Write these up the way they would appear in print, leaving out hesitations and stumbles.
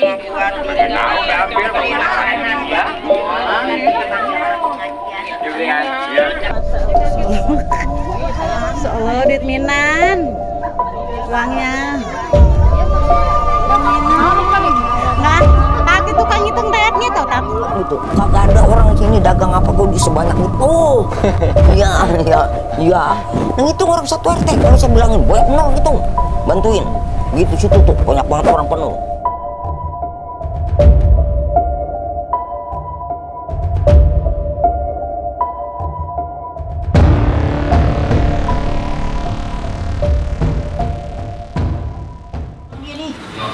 Solo duit Minan uangnya nggak tadi tukang hitung duitnya tau tak itu kagak ada orang sini dagang apa gue sebanyak itu. Iya yang itu orang satu RT kalau saya bilangin banyak bener gitu bantuin gitu situ tuh banyak banget orang penuh.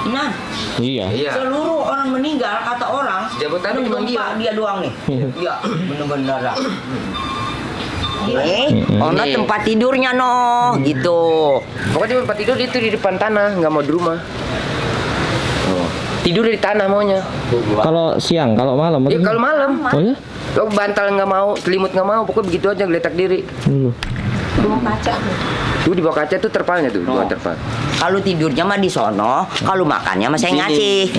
Nah, iya. Seluruh orang meninggal kata orang jabatannya cuma dia doang nih. Iya, bener-bener. Ona tempat tidurnya gitu. Pokoknya tempat tidur itu di depan tanah, nggak mau di rumah. Tidur di tanah maunya. Kalau siang, kalau malam? Ya kalau malam. Oh ya? Kalau bantal nggak mau, selimut nggak mau, pokoknya begitu aja geletak diri. bawah kaca Tuh di bawah kaca tuh terpalnya tuh, dua terpal. Kalau tidurnya mah di sono, kalau makannya mah saya ngasih.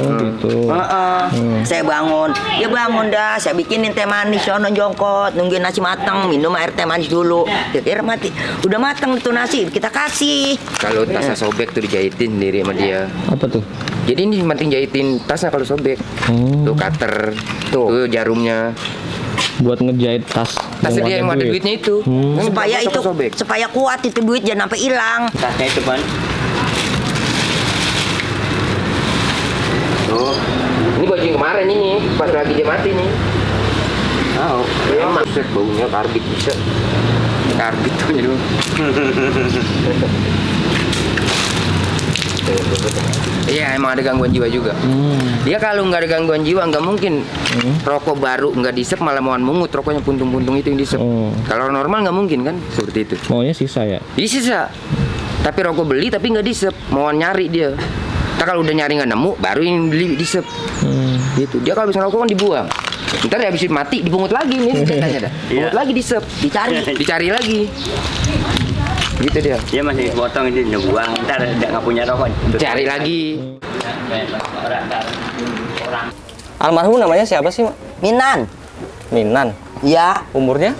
Saya bangun, ya bangun dah. Saya bikinin teh manis sono jongkot, nungguin nasi matang, minum air teh manis dulu. Kira mati, udah matang tuh nasi, kita kasih. Kalau tasnya sobek tuh dijahitin sendiri sama dia. Apa tuh? Jadi ini penting jahitin tasnya kalau sobek. Tuh cutter, tuh jarumnya. Buat ngejahit tas. Tasnya dia yang ada duitnya itu. Supaya itu, supaya kuat itu duit jangan sampai hilang. Tasnya itu kan. Tuh, ini baju yang kemarin ini, pas lagi dia mati nih. Tahu. Ya maksud baunya karbit bisa. Karbit tuh jadi. Iya emang ada gangguan jiwa juga. Dia kalau nggak ada gangguan jiwa nggak mungkin rokok baru nggak disep malah mauan mungut rokoknya puntung-puntung itu yang disep. Kalau normal nggak mungkin kan seperti itu. Maunya sisa ya? Ini sisa. Tapi rokok beli tapi nggak disep, mauan nyari dia. Ntar kalau udah nyari nggak nemu baru yang beli disep. Gitu. Dia kalau bisa rokok kan dibuang. Ntar habis mati dipungut lagi nih ceritanya dah. Pungut lagi disep, dicari lagi. Gitu dia. Dia masih potong itu buang, ntar nggak punya rokok. Cari lagi. Almarhum namanya siapa sih, Mak? Minan. Minan. Iya. Umurnya?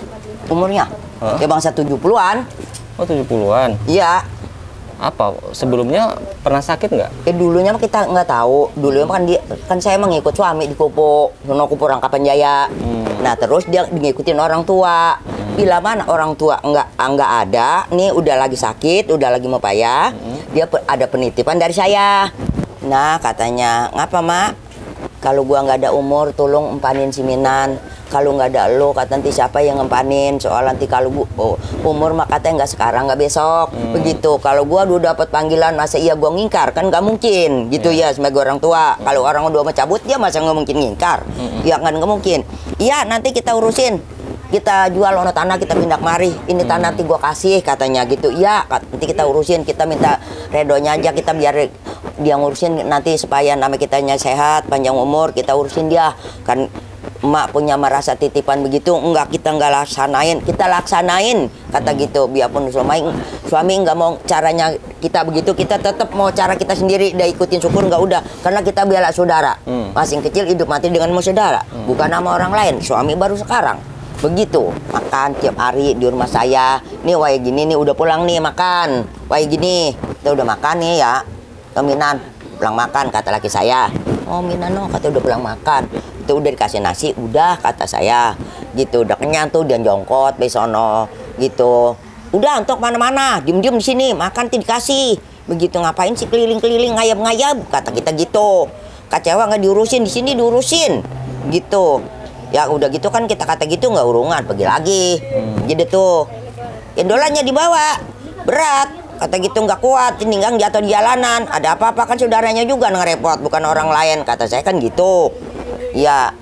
Umurnya? Ya bangsa 70-an. Oh, 70-an. Iya. Apa? Sebelumnya pernah sakit nggak? Dulunya mah kita nggak tahu. Dulunya kan dia kan saya mengikut suami di Kupu, Kupu Rangkapan Jaya. Nah terus dia ngikutin orang tua. Bila mana orang tua nggak ada, nih udah lagi sakit, udah lagi mau payah. Dia ada penitipan dari saya. Nah katanya ngapa mak? Kalau gua nggak ada umur, tolong empanin si Minan. Kalau nggak ada lo, kata nanti siapa yang ngempanin? Soal nanti kalau umur mah katanya nggak sekarang, nggak besok. Begitu. Kalau gua udah dapat panggilan, masa iya gua ngingkar? Kan nggak mungkin, gitu ya sebagai orang tua. Kalau orang udah mau cabut, dia masa nggak mungkin ngingkar? Ya kan nggak mungkin. Iya nanti kita urusin. Kita jual ono tanah, kita pindah kemari. Ini tanah nanti gua kasih, katanya gitu. Iya, nanti kita urusin. Kita minta redonya aja, kita biar dia ngurusin nanti supaya nama kitanya sehat, panjang umur. Kita urusin dia. Kan emak punya merasa titipan begitu, enggak kita enggak laksanain, kita laksanain kata gitu. Biarpun suami enggak mau caranya kita begitu, kita tetap mau cara kita sendiri. Udah ikutin syukur enggak udah, karena kita bela saudara. Masing kecil hidup mati dengan saudara, bukan sama orang lain. Suami baru sekarang begitu, makan tiap hari di rumah saya. Nih wae gini nih udah pulang nih makan, wae gini kita udah makan nih ya. Minan pulang makan kata laki saya. Oh Minan no, kata udah pulang makan. Itu udah dikasih nasi, udah kata saya. Gitu udah kenyang tuh dia jongkot besono gitu. Udah untuk mana-mana, diem-diem di sini makan tuh dikasih. Begitu ngapain sih keliling-keliling ngayap-ngayap kata kita gitu. Kecewa nggak diurusin, di sini diurusin gitu. Ya udah gitu kan kita kata gitu nggak urungan, pergi lagi. Jadi tuh indolanya dibawa berat kata gitu nggak kuat, ninggang jatuh di jalanan. Ada apa-apa kan saudaranya juga ngerepot, bukan orang lain kata saya kan gitu. Ya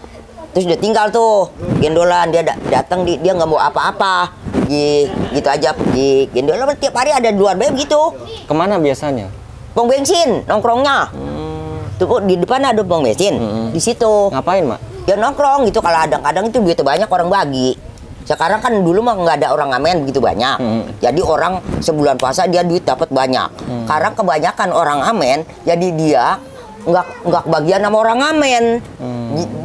terus dia tinggal tuh gendolan, dia datang dia nggak mau apa-apa, gitu aja pergi gendolan. Tiap hari ada luar beb gitu. Kemana biasanya? Pom bensin nongkrongnya. Tuh di depan ada pom bensin, di situ. Ngapain mak? Ya nongkrong gitu, kalau kadang-kadang itu duitnya banyak orang bagi. Sekarang kan dulu mah nggak ada orang ngamen begitu banyak. Jadi orang sebulan puasa dia duit dapat banyak. Karena kebanyakan orang amen, jadi dia nggak kebagian sama orang ngamen.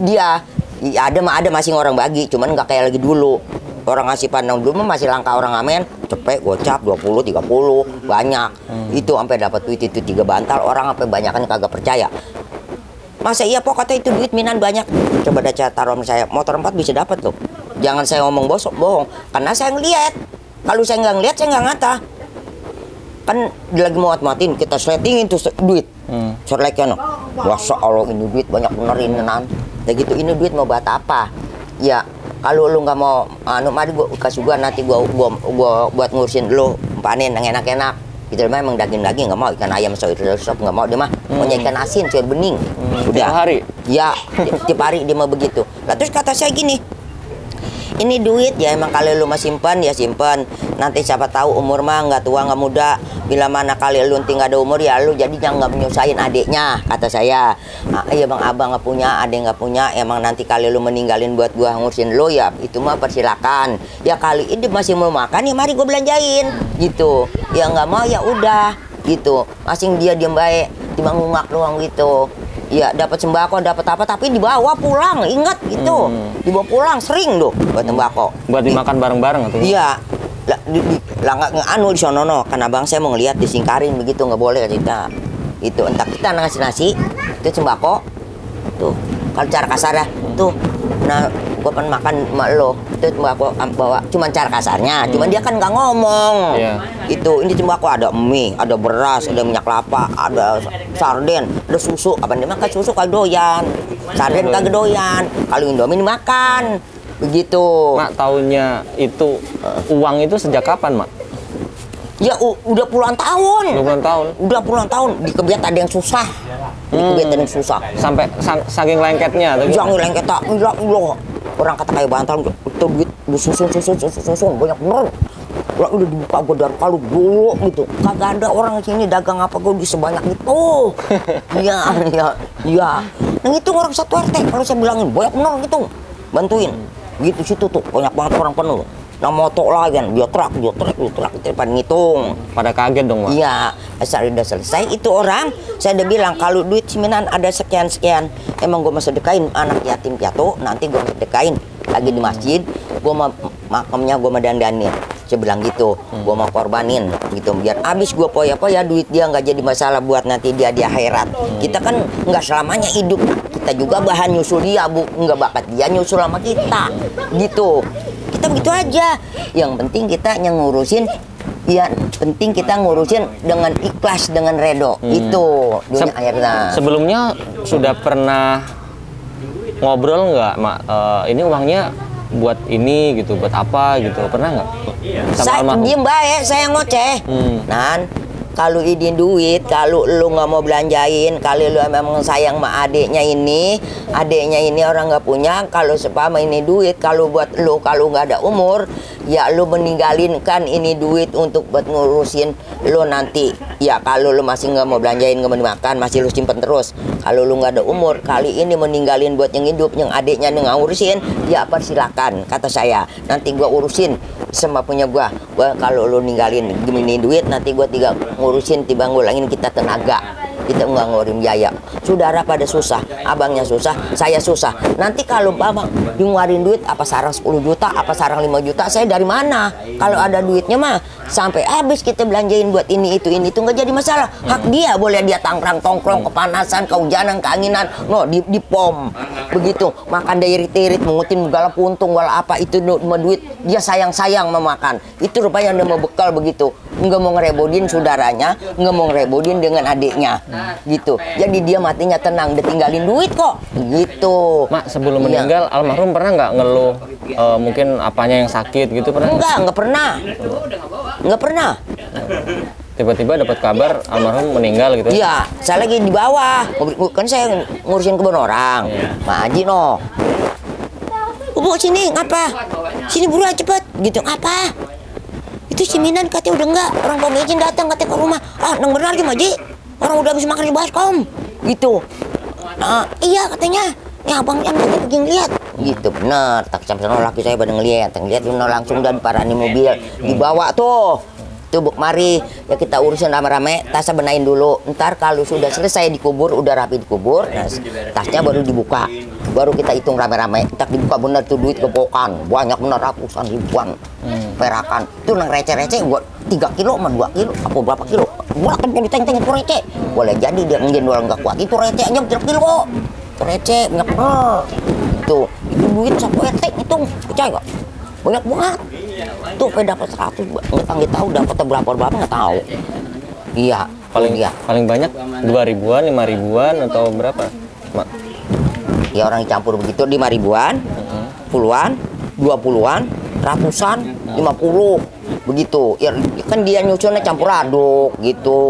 Dia ya, ada masih orang bagi, cuman nggak kayak lagi dulu. Orang ngasih pandang dulu masih langka orang ngamen, cepet gocap 20 30 banyak. Itu sampai dapat duit itu 3 bantal, orang sampai banyak kan kagak percaya. Masa iya pok kata itu duit minan banyak. Coba dah taruh sama saya, motor 4 bisa dapat loh. Jangan saya ngomong bohong, karena saya ngeliat. Kalau saya nggak ngeliat, saya nggak ngata. Kan dia lagi muat-muatin, kita settingin tuh duit. Serleknya no. Masya Allah ini duit banyak bener ini nan. Kayak gitu, ini duit mau buat apa? Ya kalau lu nggak mau, mari gua kasih gua nanti gua buat ngurusin lu panen yang enak-enak. Gitu memang daging-daging nggak mau, ikan ayam sayur sop nggak mau dia mah. Maunya ikan asin sayur bening. Udah. Tiap hari? Ya, tiap hari dia mau begitu. Lah terus kata saya gini, ini duit ya emang kalau lu mah simpan ya simpan. Nanti siapa tahu umur mah nggak tua nggak muda. Bila mana kali lu tinggal ada umur ya lu jadinya nggak menyusahin adiknya, kata saya. Iya bang, abang nggak punya, adik nggak punya. Emang nanti kali lu meninggalin buat gua ngurusin lu ya itu mah persilakan. Ya kali ini masih mau makan ya mari gua belanjain gitu. Ya nggak mau ya udah gitu. Masing dia diem baik, timbang ngungak doang gitu. Ya dapat sembako, dapat apa, tapi dibawa pulang, ingat gitu. Dibawa pulang sering tuh buat sembako. Buat dimakan bareng-bareng atau? Iya. Lah nggak anu di sono no, karena bang saya mau ngeliat disingkarin begitu nggak boleh kita. Itu entah kita ngasih nasi, itu sembako, tuh kalau cara kasar ya, tuh. Nah, gua pernah makan sama lo, itu sembako bawa, cuman cara kasarnya, cuman dia kan nggak ngomong. Itu ini sembako ada mie, ada beras, ada minyak kelapa, ada sarden, ada susu. Apa dia makan susu kagak doyan, sarden kagak doyan, kalau Indomie makan. Begitu. Mak tahunnya itu uang itu sejak kapan, Mak? Ya udah puluhan tahun. Udah puluhan tahun. Di Kebiat ada yang susah. Di Kebiat ada yang susah. Sampai saking lengketnya atau jangan lengket tak. Ya Allah. Orang kata kayak bantal itu duit susun banyak bener. Lah udah dibuka gue dari kalau dulu gitu. Kagak ada orang sini dagang apa gue di sebanyak itu. Iya. Nah itu orang satu RT kalau saya bilangin banyak bener gitu. Bantuin. Gitu situ tuh banyak banget orang penuh. Nah motor lagi kan dia truk itu pada ngitung. Pada kaget dong, Pak. Iya, udah selesai itu orang saya udah bilang kalau duit ciminan ada sekian emang gue mau sedekain anak yatim piatu, nanti gue sedekain lagi di masjid, gue mau makamnya gue mau dandanin. Saya bilang gitu, gue mau korbanin gitu biar abis gue poya-poya duit dia nggak jadi masalah buat nanti dia di akhirat. Kita kan nggak selamanya hidup, kita juga bahan nyusul dia, nggak bakat dia nyusul sama kita gitu. Kita begitu aja. Yang penting kita ngurusin, ya penting kita ngurusin dengan ikhlas, dengan redo. Itu dunia akhirnya. Sebelumnya sudah pernah ngobrol nggak, Mak? Ini uangnya buat ini gitu, buat apa gitu, pernah nggak? Saya diem baik, saya ngoceh. Nan, kalau izin duit, kalau lu nggak mau belanjain, kalau lu memang sayang sama adiknya ini orang nggak punya, kalau sepama ini duit, kalau buat lu, kalau nggak ada umur, ya lu meninggalin kan ini duit untuk buat ngurusin lu nanti. Ya kalau lu masih nggak mau belanjain, nggak mau dimakan, masih lu simpen terus. Kalau lu nggak ada umur, kali ini meninggalin buat yang hidup, yang adiknya yang ngurusin, ya persilakan, kata saya. Nanti gua urusin sama punya gua kalau lu ninggalin gini duit, nanti gua tiga ngurusin, tiba ngulangin kita tenaga. Kita nggak ngeluarin biaya. Saudara pada susah, abangnya susah, saya susah. Nanti kalau abang ngeluarin duit, apa sarang 10 juta, apa sarang 5 juta, saya dari mana? Kalau ada duitnya mah sampai habis kita belanjain buat ini itu nggak jadi masalah. Hak dia, boleh dia tongkrong kepanasan, kehujanan, keanginan, no di pom begitu. Makan dari irit-irit, mengutin segala puntung, segala apa itu duit dia sayang memakan. Itu rupanya dia mau bekal begitu. Nggak mau ngerebodin saudaranya, nggak mau ngerebodin dengan adiknya. Gitu. Jadi dia matinya tenang, dia tinggalin duit kok. Gitu. Mak, sebelum meninggal almarhum pernah nggak ngeluh mungkin apanya yang sakit gitu, pernah? Nggak pernah. Tiba-tiba dapat kabar almarhum meninggal gitu. Iya, saya lagi di bawah. Kan saya ngurusin kebun orang. Pak Haji no. Bu sini ngapa? Sini buruan cepet. Gitu apa? Itu si Minan katanya udah enggak, orang pemimpin datang katanya ke rumah. Nang benar aja Maji, orang udah habis makan di baskom. Gitu. Iya katanya. Ya abang yang tadi pergi ngeliat. Gitu bener. Tak sampai sana laki saya pada ngeliat dia langsung dari parani mobil dibawa tuh. Tuh Buk, mari ya kita urusin rame-rame, tasnya benain dulu. Ntar kalau sudah selesai dikubur, udah rapi dikubur, nah, tasnya baru dibuka. Baru kita hitung rame-rame. Ntar dibuka bener tuh duit kepokan, banyak bener ratusan ribuan perakan. Itu nang receh-receh buat 3 kilo sama 2 kilo, apa berapa kilo? Gua kan jadi teng-teng itu receh. Boleh jadi dia mungkin orang nggak kuat, itu receh aja berapa kilo. Itu receh, banyak bener. Itu duit satu etek hitung, percaya nggak? Banyak banget. Tuh pe dapat 100, nggak tahu dapatnya berapa nggak tahu. Iya, Paling banyak 2 ribuan, 5 ribuan atau berapa, Mak? ya orang campur begitu 5 ribuan, puluhan, 20-an, ratusan, 50 begitu. Ya kan dia nyusunnya campur aduk gitu.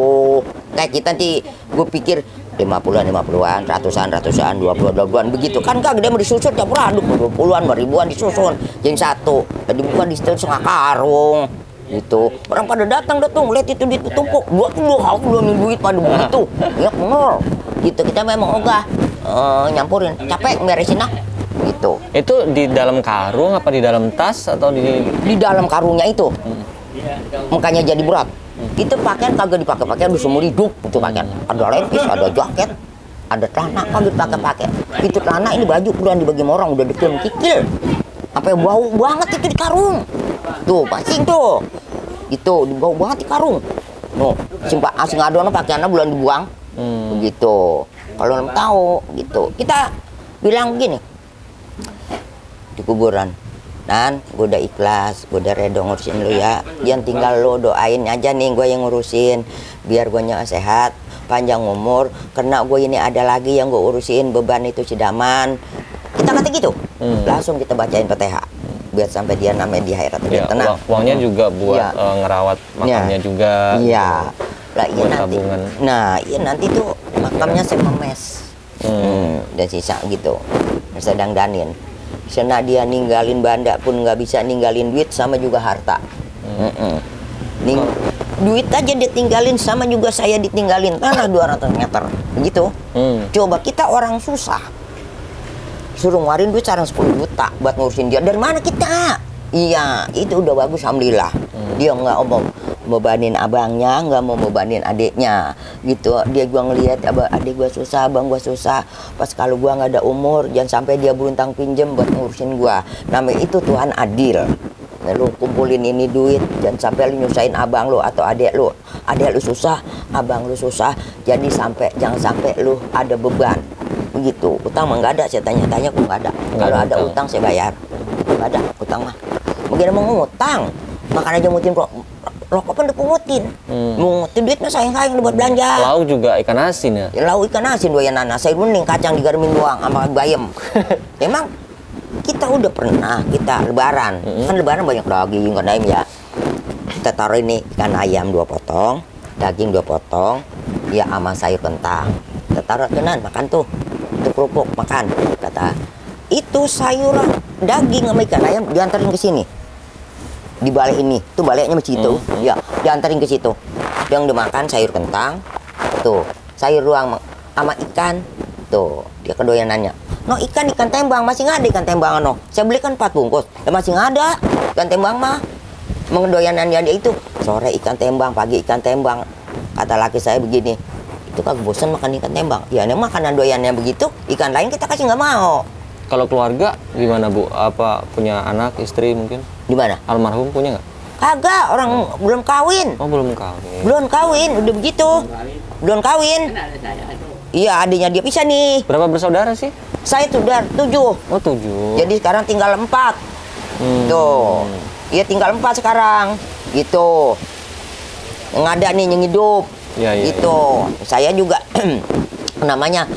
Kayak kita nanti gue pikir 50-an, ratusan, 20-an begitu kan kagak dia mau disusun campur aduk 20-an, 5 ribuan disusun jadi satu. Jadi bukan di setengah karung gitu. Orang pada datang lihat itu duit tumpuk. Dua duit pada begitu. Ya bener. Gitu kita memang ogah nyampurin. Capek beresin gitu. Itu di dalam karung apa di dalam tas atau di dalam karungnya itu. Makanya jadi berat. Itu pakaian kagak dipakai udah seumur hidup itu pakaian. Ada lepis, ada jaket, ada celana kagak dipakai. Itu celana ini baju udah dibagi sama orang udah deken kikil. Sampai bau banget itu di karung. Tuh, pasing tuh. Itu bau banget di karung. No, simpak asing adono pakaiannya bulan dibuang. Begitu. Kalau belum tahu gitu. Kita bilang begini. Di kuburan. Dan gue udah ikhlas, gue udah redo ngurusin lu ya. Jangan tinggal lu doain aja nih gue yang ngurusin. Biar gue sehat, panjang umur. Karena gue ini ada lagi yang gue urusin, beban itu cidaman. Kita kata gitu. Langsung kita bacain Fatihah. Biar sampai dia namanya di akhirat dia tenang. Uangnya juga buat ngerawat makamnya juga. Iya. Lah iya nanti. Tabungan. Nah, iya nanti tuh makamnya saya memes. Dan sisa gitu. Sedang danin. Sena dia ninggalin banda pun nggak bisa ninggalin duit sama juga harta. Duit aja dia tinggalin sama juga saya ditinggalin tanah 200 meter. Begitu. Coba kita orang susah. Suruh ngeluarin duit sekarang 10 juta buat ngurusin dia. Dari mana kita? Iya, itu udah bagus alhamdulillah. Dia nggak bebanin abangnya, nggak mau bebanin adiknya, gitu. Dia gua ngelihat adik gua susah, abang gua susah. Pas kalau gua nggak ada umur, jangan sampai dia beruntang pinjem buat ngurusin gua. Namanya itu Tuhan adil. Nah, lu kumpulin ini duit, jangan sampai lu nyusahin abang lu atau adik lu. Adik lu susah, abang lu susah. Jadi jangan sampai lu ada beban. Begitu. Utang mah nggak ada. Saya tanya-tanya kok nggak ada. Kalau ada utang saya bayar. Nggak ada utang mah. Mungkin mau ngutang, makan aja ngutin rokok pun dipungutin. Mungutin duitnya sayang-sayang buat belanja. Lauk juga ikan asin ya? Lauk ikan asin doyan nanas. Saya mending kacang digarmin doang sama bayam. Emang kita udah pernah kita lebaran. Kan lebaran banyak daging kan ayam ya. Kita taruh ini ikan ayam 2 potong, daging 2 potong, ya sama sayur kentang. Kita taruh tenan makan tuh. Itu kerupuk makan. Kata itu sayur daging sama ikan ayam diantarin ke sini. Di balik ini, tuh baliknya masih itu, ya diantarin ke situ. Yang dimakan sayur kentang, tuh sayur ruang sama ikan, tuh dia kedoyanannya. No ikan tembang masih nggak ada ikan tembangan no. Saya belikan 4 bungkus, ya masih nggak ada ikan tembang mah. Mengedoyanannya dia itu sore ikan tembang, pagi ikan tembang. Kata laki saya begini, itu kagak bosan makan ikan tembang. Ya ini makanan doyannya begitu, ikan lain kita kasih nggak mau. Kalau keluarga gimana Bu? Apa punya anak, istri mungkin? Di mana? Almarhum punya nggak? Kagak, orang belum kawin. Oh belum kawin. Belum kawin, udah begitu. Belum kawin. Iya, adiknya dia pisah nih. Berapa bersaudara sih? Saya sudah 7. Oh 7. Jadi sekarang tinggal 4. Tuh. Iya tinggal 4 sekarang. Gitu. Yang ada nih yang hidup. Ya, gitu. Ya. Saya juga namanya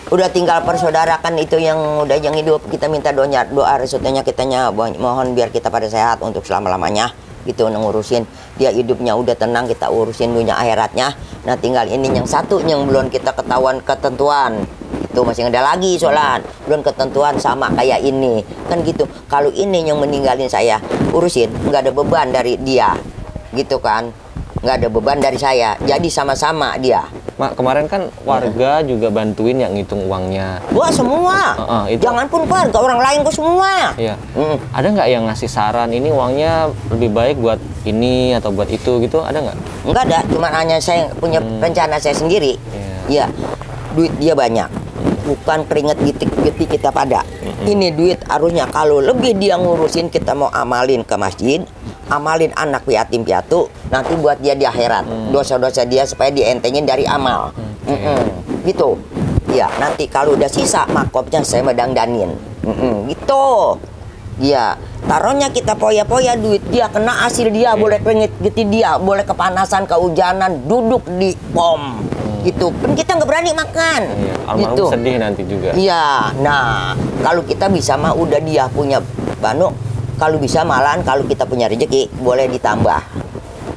udah tinggal persaudarakan itu yang udah yang hidup. Kita minta doa restunya kitanya mohon biar kita pada sehat untuk selama-lamanya gitu ngurusin dia hidupnya udah tenang, kita urusin dunia akhiratnya. Nah tinggal ini yang satu yang belum kita ketahuan ketentuan itu masih ada lagi soalan belum ketentuan sama kayak ini kan gitu. Kalau ini yang meninggalin saya urusin nggak ada beban dari dia gitu kan, nggak ada beban dari saya jadi sama-sama dia. Mak, kemarin kan warga juga bantuin yang ngitung uangnya. Gua semua. Itu. Jangan pun warga, orang lain gua semua. Iya. Ada nggak yang ngasih saran ini uangnya lebih baik buat ini atau buat itu gitu, ada nggak? Enggak ada, cuma hanya saya punya rencana saya sendiri. Iya, duit dia banyak. Bukan keringet gitik-gitik kita pada. Ini duit harusnya kalau lebih dia ngurusin, kita mau amalin ke masjid, amalin anak yatim piatu, nanti buat dia di akhirat. Dosa-dosa dia supaya dientengin dari amal. Gitu. Ya, nanti kalau udah sisa makopnya saya medangdanin. Gitu. Ya, taruhnya kita poya-poya duit dia, kena hasil dia, boleh keringet gitu dia, boleh kepanasan, kehujanan, duduk di pom. Gitu. Kan kita nggak berani makan. Almarhum gitu. sedih nanti juga. Iya, nah kalau kita bisa mah udah dia punya banu, kalau bisa malahan kalau kita punya rezeki boleh ditambah.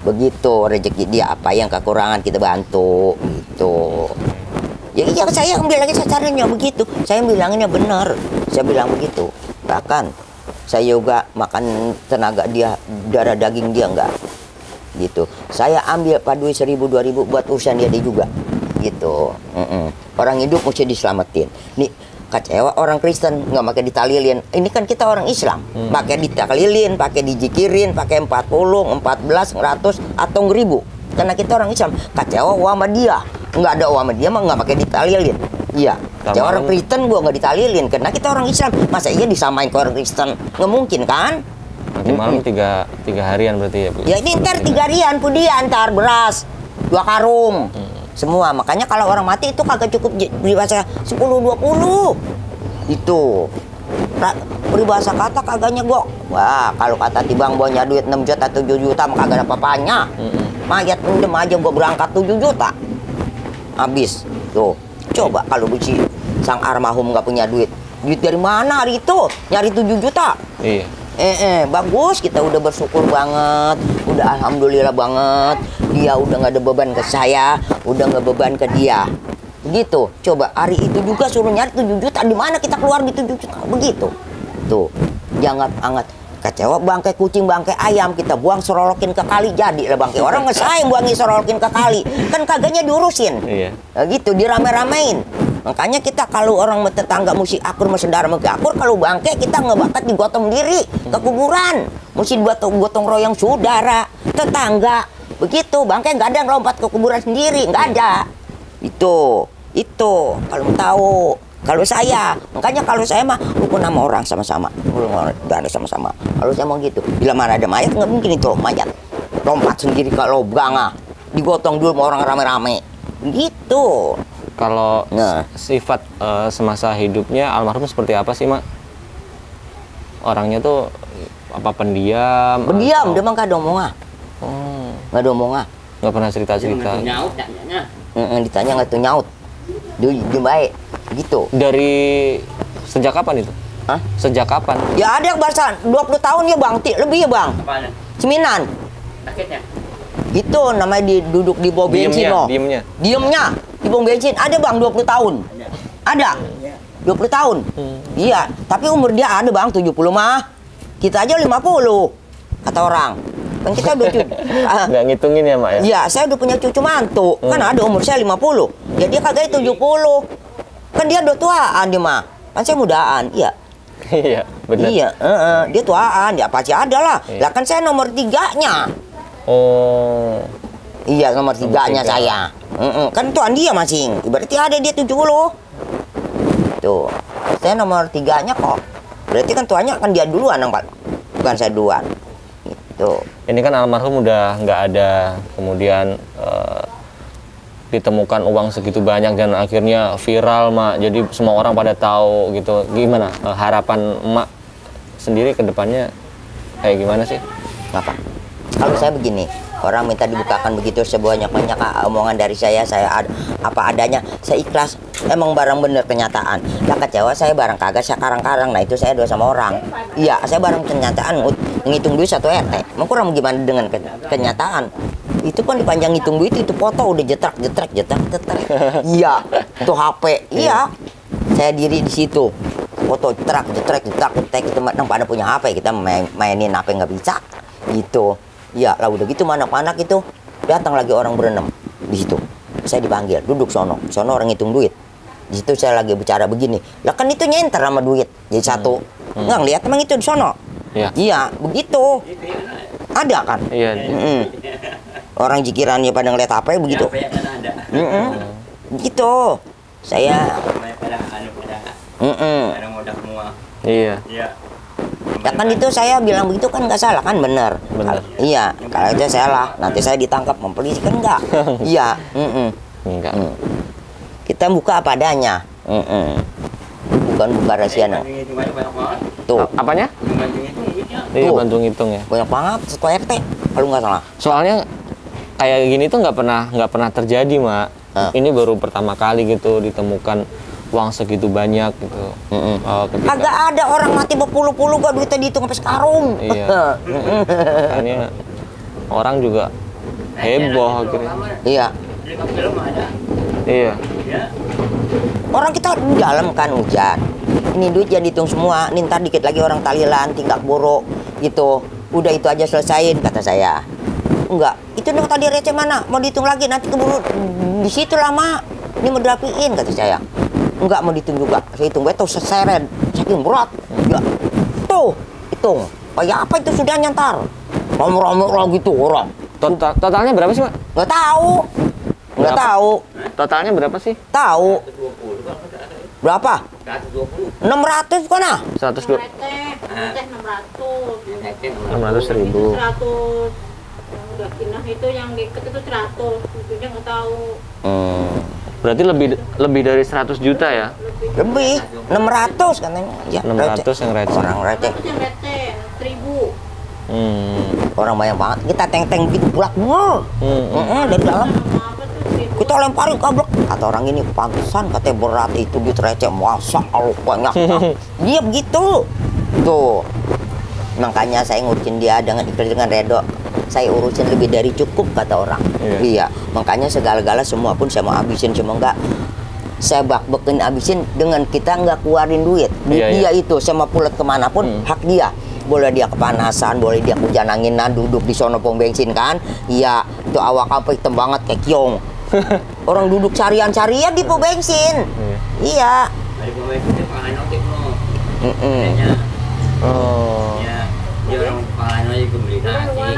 Begitu rezeki dia apa yang kekurangan kita bantu gitu. Ya saya bilangnya caranya begitu. Saya bilanginnya benar. Saya bilang begitu. Bahkan saya juga makan tenaga dia, darah daging dia enggak. Gitu. Saya ambil padui 1.000-2.000 buat urusan dia juga. Gitu. Orang hidup mesti diselamatin. Nih kecewa orang Kristen nggak pakai ditalilin. Ini kan kita orang Islam, pakai ditalilin, pakai dijikirin, pakai 40, 14, 100 atau 1.000. Karena kita orang Islam, kecewa sama dia. Nggak ada sama dia mah nggak pakai ditalilin. Iya. Kecewa orang Kristen gua nggak ditalilin karena kita orang Islam. Masa iya disamain ke orang Kristen? Nggak mungkin kan? Nanti malam tiga harian berarti ya, Bu? Ya ini ntar 3 harian pun dia antar beras 2 karung. Semua, makanya kalau orang mati itu kagak cukup peribahasa 10-20 itu peribahasa kata kagaknya gua. Wah, kalau kata tibang bawanya duit 6 juta 7 juta mah kagak ada apa-apanya. Mayat pendem aja gua berangkat 7 juta habis tuh. Coba kalau si sang almarhum nggak punya duit dari mana hari itu nyari 7 juta? Iya. Bagus, kita udah bersyukur banget, udah alhamdulillah banget. Dia udah nggak ada beban ke saya, udah nggak beban ke dia. Begitu. Coba hari itu juga suruh nyari 7 juta, di mana kita keluar di 7 juta? Begitu. Tuh, jangan anget kecewa bangkai kucing, bangkai ayam kita buang serolokin ke kali, jadi lah bangkai orang ngesayang buangin serolokin ke kali, kan kagaknya diurusin. Iya. Nah, gitu dirame-ramein. Makanya kita kalau orang tetangga mesti akur, mesti saudara mesti akur. Kalau bangkai kita ngebakat digotong diri ke kuburan, mesti gotong royong saudara, tetangga. Begitu bangkai nggak ada yang lompat ke kuburan sendiri, nggak ada. Itu kalau mau tahu. Kalau saya, makanya kalau saya mah rukun sama orang sama-sama, darah sama-sama. Kalau saya mau gitu, bila mana ada mayat nggak mungkin itu mayat lompat sendiri ke lubang, digotong dulu sama orang rame-rame. Gitu. Kalau sifat semasa hidupnya almarhum seperti apa sih, Mak? Orangnya tuh apa pendiam? Pendiam, dia mah nggak ada omongan. Nggak ada omongan. Nggak pernah cerita-cerita. Nyaut tanyanya. Ditanya nggak tuh nyaut. Dia baik. Gitu. Dari sejak kapan itu? Hah? Sejak kapan? Ya ada bahasa 20 tahun ya bang, lebih ya bang. Apaan? Ceminan. Sakitnya? Itu namanya duduk di bawah bensin loh. Diemnya. Di bawah bensin ada bang 20 tahun. Ada. 20 tahun. Iya, tapi umur dia ada bang 70 mah. Kita aja 50 kata orang. Kan kita udah nggak ngitungin ya, Mak ya? Iya, saya udah punya cucu mantu. Kan ada umur saya 50. Jadi kagak 70. Kan dia udah tuaan dia mah. Kan saya mudaan, iya. Iya, benar. Iya, dia tuaan, ya pasti ada lah. Lah kan saya nomor 3-nya. Oh. Iya, nomor 3-nya saya. Kan tuan dia masing. Berarti ada dia 70. Tuh. Saya nomor 3-nya kok. Berarti kan tuannya kan dia duluan, Pak. Bukan saya duluan. Gitu. Ini kan almarhum udah nggak ada, kemudian ditemukan uang segitu banyak dan akhirnya viral, Mak. Jadi semua orang pada tahu gitu. Gimana harapan Mak sendiri ke depannya kayak gimana sih? Apa? Kalau saya begini, orang minta dibukakan begitu sebanyak-banyak omongan dari saya apa adanya, saya ikhlas. Emang barang bener kenyataan. Lah kecewa saya barang kagak, saya karang-karang. Nah itu saya doa sama orang. Iya, saya barang kenyataan ngitung duit 1 RT. Mau kurang gimana dengan kenyataan? Itu pun dipanjang hitung duit itu foto udah jetrak. Iya, itu HP. Iya. Saya diri di situ. Foto jetrak itu pada punya HP, kita mainin HP nggak bisa. Gitu. Iya, lah udah gitu anak-anak itu datang lagi orang berenam di situ. Saya dipanggil, duduk sono orang ngitung duit. Di situ saya lagi bicara begini. Lah kan itu nyenter sama duit. Jadi satu. Nggak ngeliat emang itu di sono. Iya. Iya, begitu. Ada kan? Iya. Orang jikirannya pada ngeliat apa ya begitu. Ya, kan ada. Gitu. Saya Ada modal semua. Iya. Iya. ya kan itu saya bilang begitu kan nggak salah kan bener. Bener. Iya, kalau itu salah nanti saya ditangkap mempolisi kan enggak. Iya, Enggak. kita buka apa adanya. Bukan buka rahasia. Itu banyak banget. Tuh, Apanya? Bantu itu duitnya. Iya, Tuh. bantu ngitung ya. banyak banget satu RT kalau nggak salah. Soalnya kayak gini tuh nggak pernah terjadi, Mak. Ini baru pertama kali gitu ditemukan uang segitu banyak gitu. Ketika Kagak ada orang mati berpuluh-puluh gak duitnya dihitung sampai sekarung. Iya. Makanya orang juga heboh akhirnya. Iya. Di film ada. Iya. Ya. Orang kita di dalam kan hujan. Ini duit jangan dihitung semua. Ini ntar dikit lagi orang talilan, tinggal borok gitu. Udah itu aja selesaiin kata saya. Enggak, itu dong tadi receh mana? Mau dihitung lagi nanti keburu di situ lama. Ini mau dirapiin kata saya. Enggak mau dihitung juga. Saya hitung betul seseret. Saking berat. Ya. Tuh, hitung. Kayak apa itu sudah nyantar? Rame-rame gitu orang. Totalnya berapa sih, Mak? Nggak tahu. Nggak Berapa? tahu. Totalnya berapa sih? Tahu. Berapa? 120. 600 kan ah? 102. 600.000. 100 yang udah pindah itu yang diikat itu 100 ujungnya nggak tahu. Berarti lebih dari 100 juta ya? Lebih 600 katanya. Ya, 600 yang receh. Orang receh. 100 yang receh 1000. Orang banyak banget. Kita teng-teng gitu bulak. Dari dalam. Apa tuh 1000? Kita lemparin kablek. Kata orang ini pantesan katanya berat itu gitu receh. Masa Allah banyak. Dia begitu. Tuh. Makanya saya ngurusin dia dengan ikhlas dengan redo. Saya urusin lebih dari cukup kata orang. Iya. Makanya segala-gala semua pun saya mau habisin semua enggak. Saya bak-bakin habisin dengan kita nggak keluarin duit. Dia itu sama pulet kemanapun hak dia. Boleh dia kepanasan, boleh dia hujan anginan, duduk di sono pom bensin kan. Iya, itu awak apa hitam banget kayak kiong. Orang duduk carian-carian di pom bensin. Iya. Dari pemain itu pengen notik no. Oh. Ya, dia orang pengen aja beli nasi.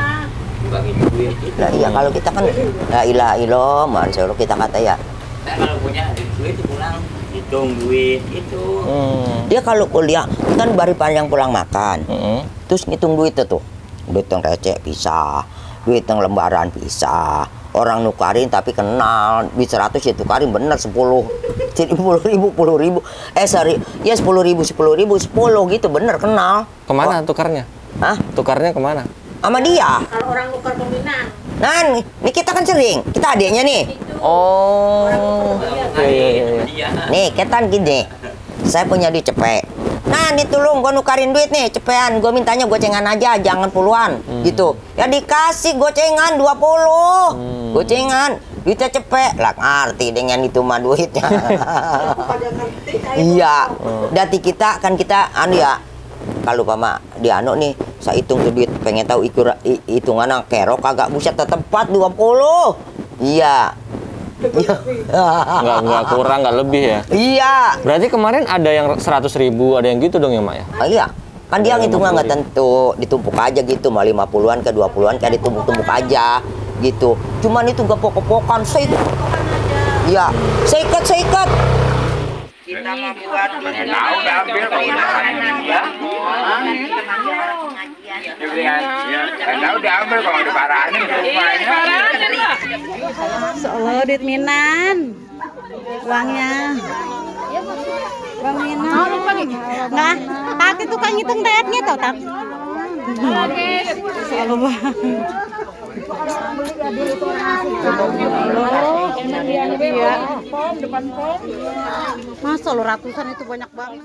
Bagi duit itu. Nah, iya kalau kita kan la ilaha illallah, masyaallah kita kata ya. Saya kalau punya duit itu pulang hitung duit itu. Dia kalau kuliah kan bari panjang pulang makan. Terus ngitung duit itu tuh. Duit yang receh pisah, duit yang lembaran pisah. Orang nukarin tapi kenal, duit 100 ya tukarin bener 10. Jadi 10.000. Sorry, ya 10.000 10 gitu bener kenal. Kemana tukarnya? Hah? Tukarnya kemana? Sama dia. Kalau orang tukar pembinaan Nah, nih kita kan sering. Kita adiknya nih. Oh. Iya. Dia. Nih, ketan gini. Saya punya duit cepet. Nah, nih tolong gue nukarin duit nih, cepetan. Gue mintanya gocengan aja, jangan puluhan. Gitu. Ya dikasih gocengan 20. Gocengan. Duitnya cepet. Lah ngerti dengan itu mah duitnya. Iya. Dati kita kan kita anu ya. Kalau pama di anu nih, saya hitung tuh duit, pengen tahu hitungan kerok kagak buset tepat 20. Iya. Nggak kurang, nggak lebih ya? Iya. Berarti kemarin ada yang 100.000, ada yang gitu dong ya, Mak ya? Oh, iya. Kan dia Ada ngitungnya nggak 50.000. tentu, ditumpuk aja gitu, mau 50-an ke 20-an kayak ditumpuk-tumpuk aja gitu. Cuman itu gepok-gepokan, saya iya, saya ikat. Kita mau buat tahu ambil Tahu diambil kalau diparahin ke rumahnya. Allah duit Minan uangnya Bang Minan nggak tadi tukang hitung duitnya tau tak selalu bang masa lo ratusan itu banyak banget.